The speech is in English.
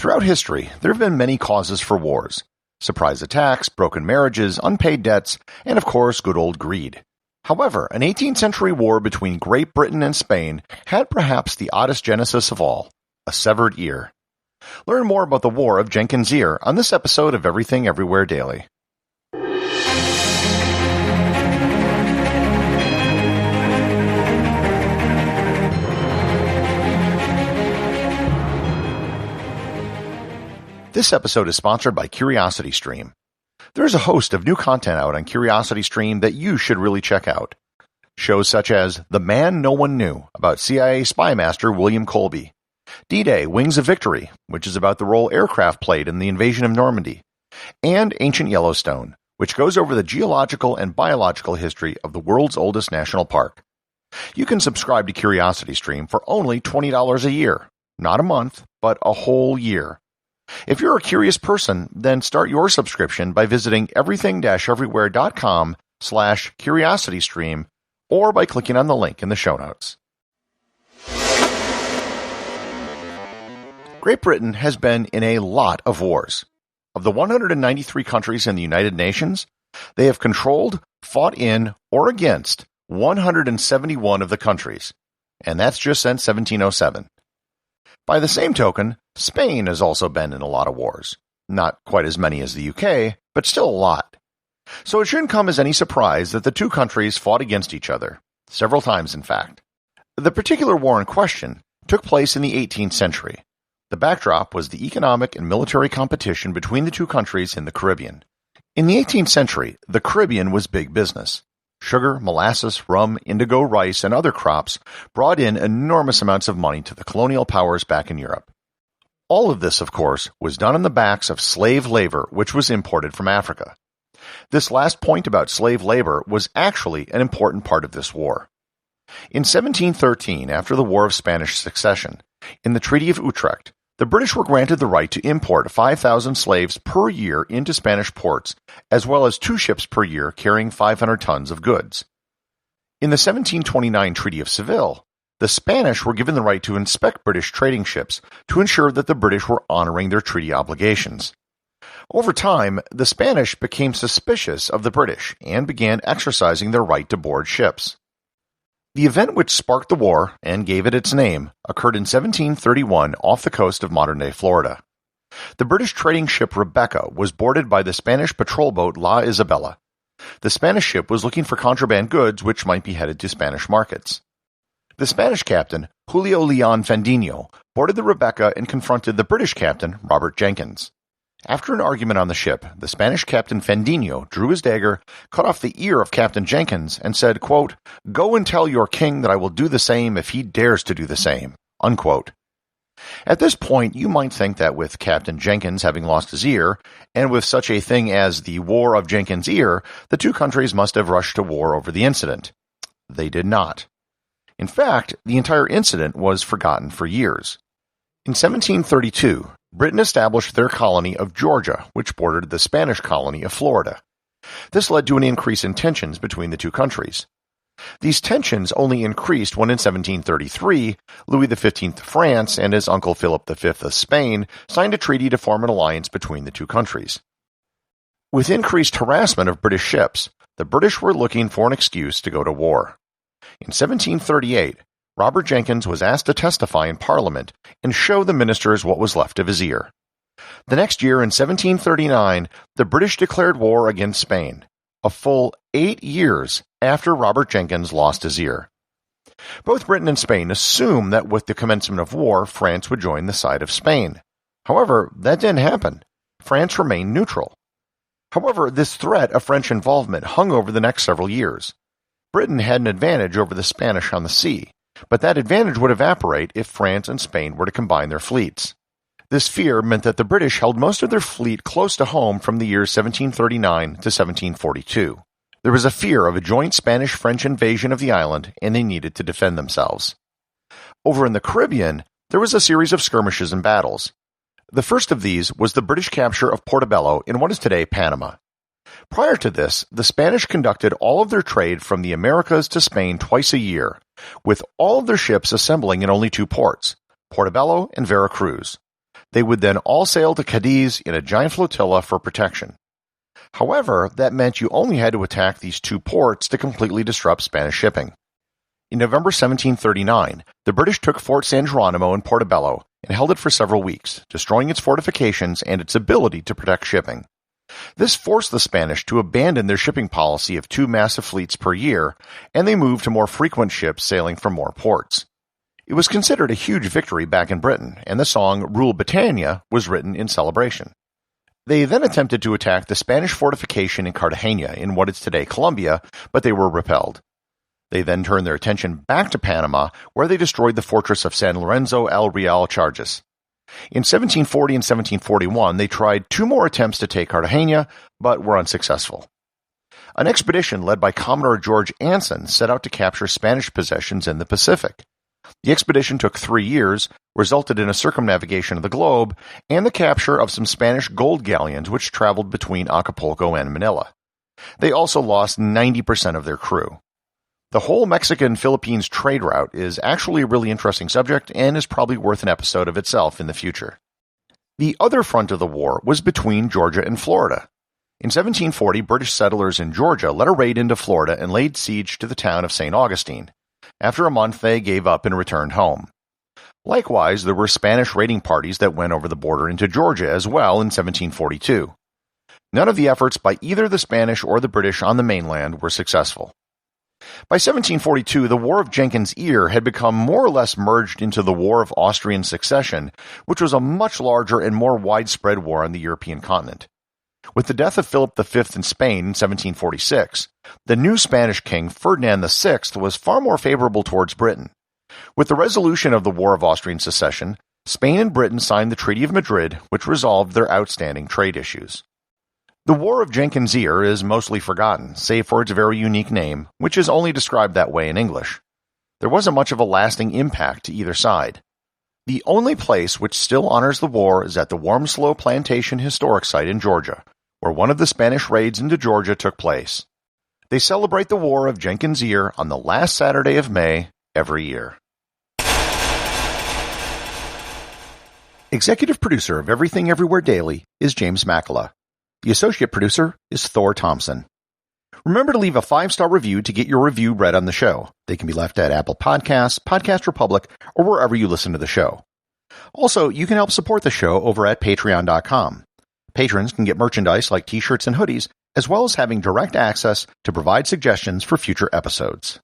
Throughout history, there have been many causes for wars. Surprise attacks, broken marriages, unpaid debts, and of course, good old greed. However, an 18th century war between Great Britain and Spain had perhaps the oddest genesis of all, a severed ear. Learn more about the War of Jenkins Ear on this episode of Everything Everywhere Daily. This episode is sponsored by CuriosityStream. There's a host of new content out on CuriosityStream that you should really check out. Shows such as The Man No One Knew, about CIA spy master William Colby, D-Day Wings of Victory, which is about the role aircraft played in the invasion of Normandy, and Ancient Yellowstone, which goes over the geological and biological history of the world's oldest national park. You can subscribe to CuriosityStream for only $20 a year, not a month, but a whole year. If you're a curious person, then start your subscription by visiting everything-everywhere.com/curiositystream or by clicking on the link in the show notes. Great Britain has been in a lot of wars. Of the 193 countries in the United Nations, they have controlled, fought in, or against 171 of the countries, and that's just since 1707. By the same token, Spain has also been in a lot of wars. Not quite as many as the UK, but still a lot. So it shouldn't come as any surprise that the two countries fought against each other, several times in fact. The particular war in question took place in the 18th century. The backdrop was the economic and military competition between the two countries in the Caribbean. In the 18th century, the Caribbean was big business. Sugar, molasses, rum, indigo, rice, and other crops brought in enormous amounts of money to the colonial powers back in Europe. All of this, of course, was done on the backs of slave labor, which was imported from Africa. This last point about slave labor was actually an important part of this war. In 1713, after the War of Spanish Succession, in the Treaty of Utrecht, the British were granted the right to import 5,000 slaves per year into Spanish ports, as well as 2 ships per year carrying 500 tons of goods. In the 1729 Treaty of Seville, the Spanish were given the right to inspect British trading ships to ensure that the British were honoring their treaty obligations. Over time, the Spanish became suspicious of the British and began exercising their right to board ships. The event which sparked the war, and gave it its name, occurred in 1731 off the coast of modern-day Florida. The British trading ship Rebecca was boarded by the Spanish patrol boat La Isabela. The Spanish ship was looking for contraband goods which might be headed to Spanish markets. The Spanish captain, Julio Leon Fandino, boarded the Rebecca and confronted the British captain, Robert Jenkins. After an argument on the ship, the Spanish captain Fandino drew his dagger, cut off the ear of Captain Jenkins, and said, quote, "Go and tell your king that I will do the same if he dares to do the same," unquote. At this point, you might think that with Captain Jenkins having lost his ear, and with such a thing as the War of Jenkins Ear, the two countries must have rushed to war over the incident. They did not. In fact, the entire incident was forgotten for years. In 1732, Britain established their colony of Georgia, which bordered the Spanish colony of Florida. This led to an increase in tensions between the two countries. These tensions only increased when in 1733, Louis XV of France and his uncle Philip V of Spain signed a treaty to form an alliance between the two countries. With increased harassment of British ships, the British were looking for an excuse to go to war. In 1738, Robert Jenkins was asked to testify in Parliament and show the ministers what was left of his ear. The next year, in 1739, the British declared war against Spain, a full 8 years after Robert Jenkins lost his ear. Both Britain and Spain assumed that with the commencement of war, France would join the side of Spain. However, that didn't happen. France remained neutral. However, this threat of French involvement hung over the next several years. Britain had an advantage over the Spanish on the sea, but that advantage would evaporate if France and Spain were to combine their fleets. This fear meant that the British held most of their fleet close to home from the years 1739 to 1742. There was a fear of a joint Spanish-French invasion of the island, and they needed to defend themselves. Over in the Caribbean, there was a series of skirmishes and battles. The first of these was the British capture of Portobello in what is today Panama. Prior to this, the Spanish conducted all of their trade from the Americas to Spain twice a year, with all of their ships assembling in only 2 ports, Portobello and Veracruz. They would then all sail to Cadiz in a giant flotilla for protection. However, that meant you only had to attack these two ports to completely disrupt Spanish shipping. In November 1739, the British took Fort San Geronimo in Portobello and held it for several weeks, destroying its fortifications and its ability to protect shipping. This forced the Spanish to abandon their shipping policy of 2 massive fleets per year, and they moved to more frequent ships sailing from more ports. It was considered a huge victory back in Britain, and the song Rule Britannia was written in celebration. They then attempted to attack the Spanish fortification in Cartagena in what is today Colombia, but they were repelled. They then turned their attention back to Panama, where they destroyed the fortress of San Lorenzo el Real Charges. In 1740 and 1741, they tried 2 more attempts to take Cartagena, but were unsuccessful. An expedition led by Commodore George Anson set out to capture Spanish possessions in the Pacific. The expedition took 3 years, resulted in a circumnavigation of the globe, and the capture of some Spanish gold galleons which traveled between Acapulco and Manila. They also lost 90% of their crew. The whole Mexican-Philippines trade route is actually a really interesting subject and is probably worth an episode of itself in the future. The other front of the war was between Georgia and Florida. In 1740, British settlers in Georgia led a raid into Florida and laid siege to the town of St. Augustine. After a month, they gave up and returned home. Likewise, there were Spanish raiding parties that went over the border into Georgia as well in 1742. None of the efforts by either the Spanish or the British on the mainland were successful. By 1742, the War of Jenkins Ear had become more or less merged into the War of Austrian Succession, which was a much larger and more widespread war on the European continent. With the death of Philip V in Spain in 1746, the new Spanish king Ferdinand VI was far more favorable towards Britain. With the resolution of the War of Austrian Succession, Spain and Britain signed the Treaty of Madrid, which resolved their outstanding trade issues. The War of Jenkins Ear is mostly forgotten, save for its very unique name, which is only described that way in English. There wasn't much of a lasting impact to either side. The only place which still honors the war is at the Wormslow Plantation Historic Site in Georgia, where one of the Spanish raids into Georgia took place. They celebrate the War of Jenkins Ear on the last Saturday of May every year. Executive producer of Everything Everywhere Daily is James Makkyla. The associate producer is Thor Thomsen. Remember to leave a 5-star review to get your review read on the show. They can be left at Apple Podcasts, Podcast Republic, or wherever you listen to the show. Also, you can help support the show over at Patreon.com. Patrons can get merchandise like t-shirts and hoodies, as well as having direct access to provide suggestions for future episodes.